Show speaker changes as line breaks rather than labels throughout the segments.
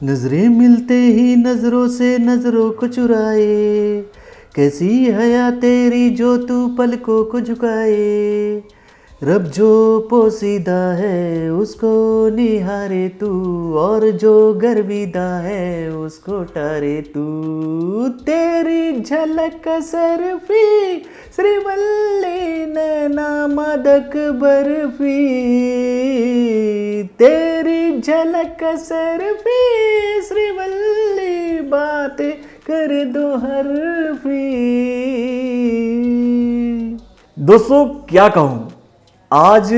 नजरें मिलते ही नजरों से नजरों को चुराए, कैसी हया तेरी जो तू पलकों को झुकाए। रब जो पोसीदा है उसको निहारे तू, और जो गर्विदा है उसको टारे तू। तेरी झलक सरफी श्रीवल्ली नैना मदक बर्फी, तेरी झलक सरफी श्रीवल्ली बात कर दो हरफी। दोस्तों क्या कहूँ, आज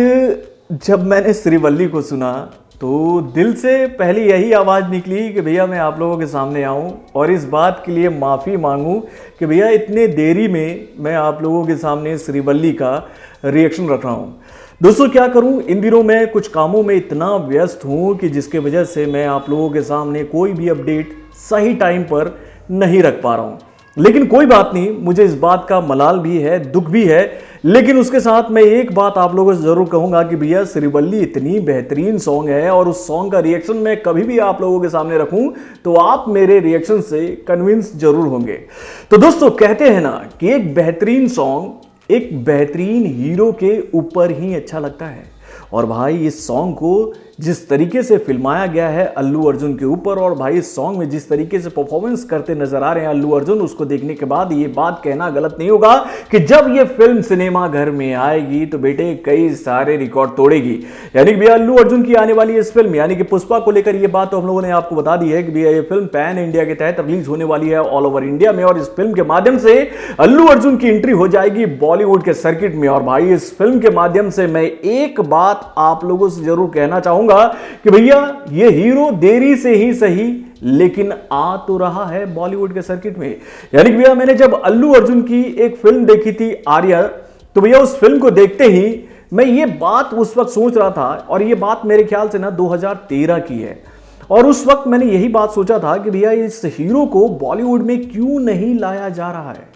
जब मैंने श्रीवल्ली को सुना तो दिल से पहली यही आवाज़ निकली कि भैया मैं आप लोगों के सामने आऊं और इस बात के लिए माफ़ी मांगूं कि भैया इतने देरी में मैं आप लोगों के सामने श्रीवल्ली का रिएक्शन रख रहा हूं। दोस्तों क्या करूं, इन दिनों मैं कुछ कामों में इतना व्यस्त हूं कि जिसके वजह से मैं आप लोगों के सामने कोई भी अपडेट सही टाइम पर नहीं रख पा रहा हूं। लेकिन कोई बात नहीं, मुझे इस बात का मलाल भी है, दुख भी है, लेकिन उसके साथ मैं एक बात आप लोगों से जरूर कहूंगा कि भैया श्रीवल्ली इतनी बेहतरीन सॉन्ग है और उस सॉन्ग का रिएक्शन मैं कभी भी आप लोगों के सामने रखूं तो आप मेरे रिएक्शन से कन्विंस जरूर होंगे। तो दोस्तों कहते हैं ना कि एक बेहतरीन सॉन्ग एक बेहतरीन हीरो के ऊपर ही अच्छा लगता है, और भाई इस सॉन्ग को जिस तरीके से फिल्माया गया है अल्लू अर्जुन के ऊपर, और भाई इस सॉन्ग में जिस तरीके से परफॉर्मेंस करते नजर आ रहे हैं अल्लू अर्जुन, उसको देखने के बाद ये बात कहना गलत नहीं होगा कि जब ये फिल्म सिनेमा घर में आएगी तो बेटे कई सारे रिकॉर्ड तोड़ेगी। यानी कि भैया अल्लू अर्जुन की आने वाली इस फिल्म यानी कि पुष्पा को लेकर ये बात तो हम लोगों ने आपको बता दी है कि भैया ये फिल्म पैन इंडिया के तहत रिलीज होने वाली है ऑल ओवर इंडिया में, और इस फिल्म के माध्यम से अल्लू अर्जुन की एंट्री हो जाएगी बॉलीवुड के सर्किट में। और भाई इस फिल्म के माध्यम से मैं एक बात आप लोगों से जरूर कहना चाहूंगा कि भैया ये हीरो देरी से ही सही लेकिन आ तो रहा है बॉलीवुड के सर्किट में। यानी कि भैया मैंने जब अल्लू अर्जुन की एक फिल्म देखी थी आर्या, तो भैया उस फिल्म को देखते ही मैं ये बात उस वक्त सोच रहा था, और ये बात मेरे ख्याल से ना 2013 की है, और उस वक्त मैंने यही बात सोचा था कि भैया इस हीरो को बॉलीवुड में क्यों नहीं लाया जा रहा है,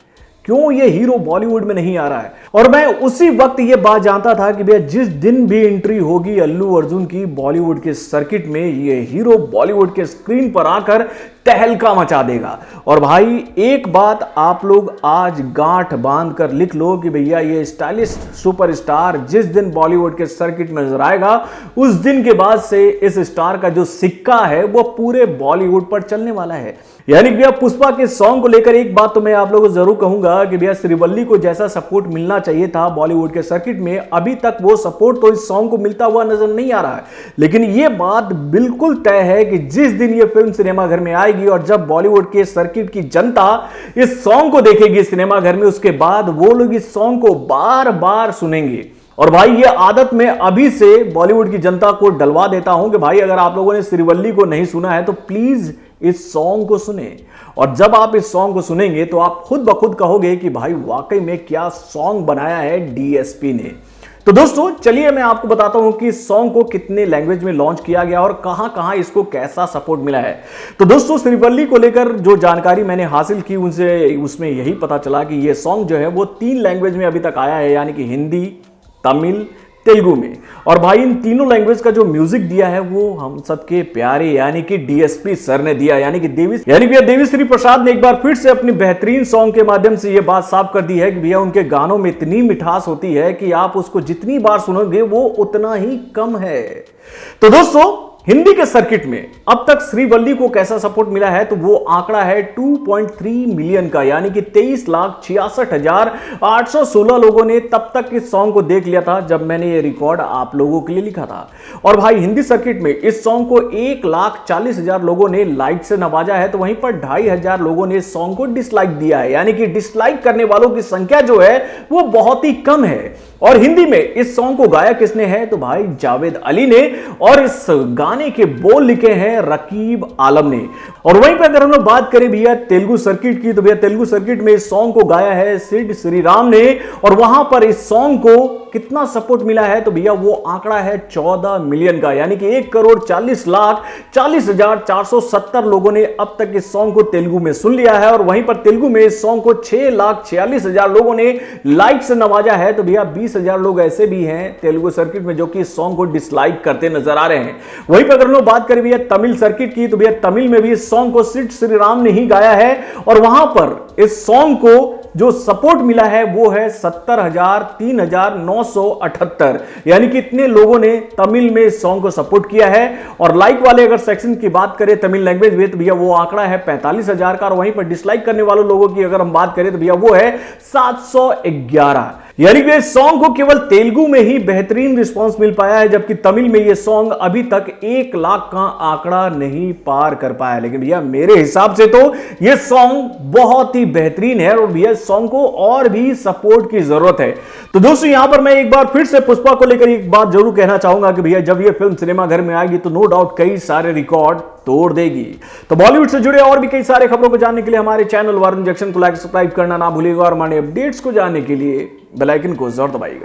क्यों ये हीरो बॉलीवुड में नहीं आ रहा है। और मैं उसी वक्त ये बात जानता था कि भैया जिस दिन भी एंट्री होगी अल्लू अर्जुन की बॉलीवुड के सर्किट में, ये हीरो बॉलीवुड के स्क्रीन पर आकर तहलका मचा देगा। और भाई एक बात आप लोग आज गांठ बांध कर लिख लो कि भैया ये स्टाइलिश सुपरस्टार जिस दिन बॉलीवुड के सर्किट में नजर आएगा उस दिन के बाद से इस स्टार का जो सिक्का है वो पूरे बॉलीवुड पर चलने वाला है। यानी कि भैया पुष्पा के सॉन्ग को लेकर एक बात तो मैं आप लोगों को जरूर कहूंगा कि भैया श्रीवल्ली को जैसा सपोर्ट मिलना चाहिए था बॉलीवुड के सर्किट में, अभी तक वो सपोर्ट तो इस सॉन्ग को मिलता हुआ नजर नहीं आ रहा है। लेकिन ये बात बिल्कुल तय है कि जिस दिन ये फिल्म सिनेमा घर में आएगी और जब बॉलीवुड के सर्किट की जनता इस सॉन्ग को देखेगी सिनेमा घर में, उसके बाद वो लोग इस सॉन्ग को बार बार सुनेंगे। और भाई ये आदत मैं अभी से बॉलीवुड की जनता को डलवा देता हूं कि भाई अगर आप लोगों ने श्रीवल्ली को नहीं सुना है तो प्लीज इस सॉन्ग को सुने, और जब आप इस सॉन्ग को सुनेंगे तो आप खुद ब खुद कहोगे कि भाई वाकई में क्या सॉन्ग बनाया है डीएसपी ने। तो दोस्तों चलिए मैं आपको बताता हूं कि इस सॉन्ग को कितने लैंग्वेज में लॉन्च किया गया और कहां कहां इसको कैसा सपोर्ट मिला है। तो दोस्तों श्रीवल्ली को लेकर जो जानकारी मैंने हासिल की उनसे उसमें यही पता चला कि ये सॉन्ग जो है वो 3 लैंग्वेज में अभी तक आया है, यानी कि हिंदी, तमिल, तेलुगु में। और भाई इन तीनों लैंग्वेज का जो म्यूजिक दिया है वो हम सबके प्यारे यानी कि डीएसपी सर ने दिया, यानी कि देवीश्री प्रसाद ने एक बार फिर से अपनी बेहतरीन सॉन्ग के माध्यम से ये बात साफ कर दी है कि भैया उनके गानों में इतनी मिठास होती है कि आप उसको जितनी बार सुनोगे वो उतना ही कम है। तो दोस्तों हिंदी के सर्किट में अब तक श्रीवल्ली को कैसा सपोर्ट मिला है, तो वो आंकड़ा है 2.3 मिलियन का, यानी कि 23,66,816 लोगों ने तब तक इस सॉन्ग को देख लिया था जब मैंने ये रिकॉर्ड आप लोगों के लिए लिखा था। और भाई हिंदी सर्किट में इस सॉन्ग को 1,40,000 लोगों ने लाइक से नवाजा है, तो वहीं पर 2,500 लोगों ने इस सॉन्ग को डिसलाइक दिया है, यानी कि डिसलाइक करने वालों की संख्या जो है वो बहुत ही कम है। और हिंदी में इस सॉन्ग को गाया किसने है, तो भाई जावेद अली ने, और इस गाने के बोल लिखे हैं रकीब आलम ने। और वहीं पर अगर हम लोग बात करें भैया तेलुगु सर्किट की, तो भैया तेलुगु सर्किट में इस सॉन्ग को गाया है सिड श्रीराम ने, और वहां पर इस सॉन्ग को कितना सपोर्ट मिला है, तो भैया वो आंकड़ा है 14 मिलियन का, यानी कि 1,40,40,470 लोगों ने अब तक इस सॉन्ग को तेलुगु में सुन लिया है। और वहीं पर तेलुगु में इस सॉन्ग को 6,46,000 लोगों ने लाइक से नवाजा है, तो भैया 20 35,000 लोग ऐसे भी हैं तेलुगु सर्किट में जो कि इस सॉन्ग को डिसलाइक करते नजर आ रहे हैं। वहीं पर अगर लोग बात करें भैया तमिल सर्किट की, तो भैया तमिल में भी इस सॉन्ग को सिर्फ श्री राम ने ही गाया है और वहां पर इस सॉन्ग को जो सपोर्ट मिला है वो है 70,03,978, यानी कि इतने लोगों ने तमिल में इस सॉन्ग को सपोर्ट किया है। और लाइक वाले अगर सेक्शन की बात करें तमिल लैंग्वेज में, तो भैया वो आंकड़ा है 45,000 का, और वहीं पर डिसलाइक करने वालों लोगों की अगर हम बात करें तो भैया वो है 711, यानी कि इस सॉन्ग को केवल तेलुगु में ही बेहतरीन रिस्पांस मिल पाया है, जबकि तमिल में यह सॉन्ग अभी तक 1 लाख का आंकड़ा नहीं पार कर पाया। लेकिन भैया मेरे हिसाब से तो यह सॉन्ग बहुत ही बेहतरीन है और भैया इस सॉन्ग को और भी सपोर्ट की जरूरत है। तो दोस्तों यहां पर मैं एक बार फिर से पुष्पा को लेकर एक बात जरूर कहना चाहूंगा कि भैया जब यह फिल्म सिनेमा घर में आएगी तो नो डाउट कई सारे रिकॉर्ड तोड़ देगी। तो बॉलीवुड से जुड़े और भी कई सारे खबरों को जानने के लिए हमारे चैनल वारुण जंक्शन को लाइक सब्सक्राइब करना ना भूलिएगा और हमारे अपडेट्स को जानने के लिए बेल आइकन को जरूर दबाइएगा।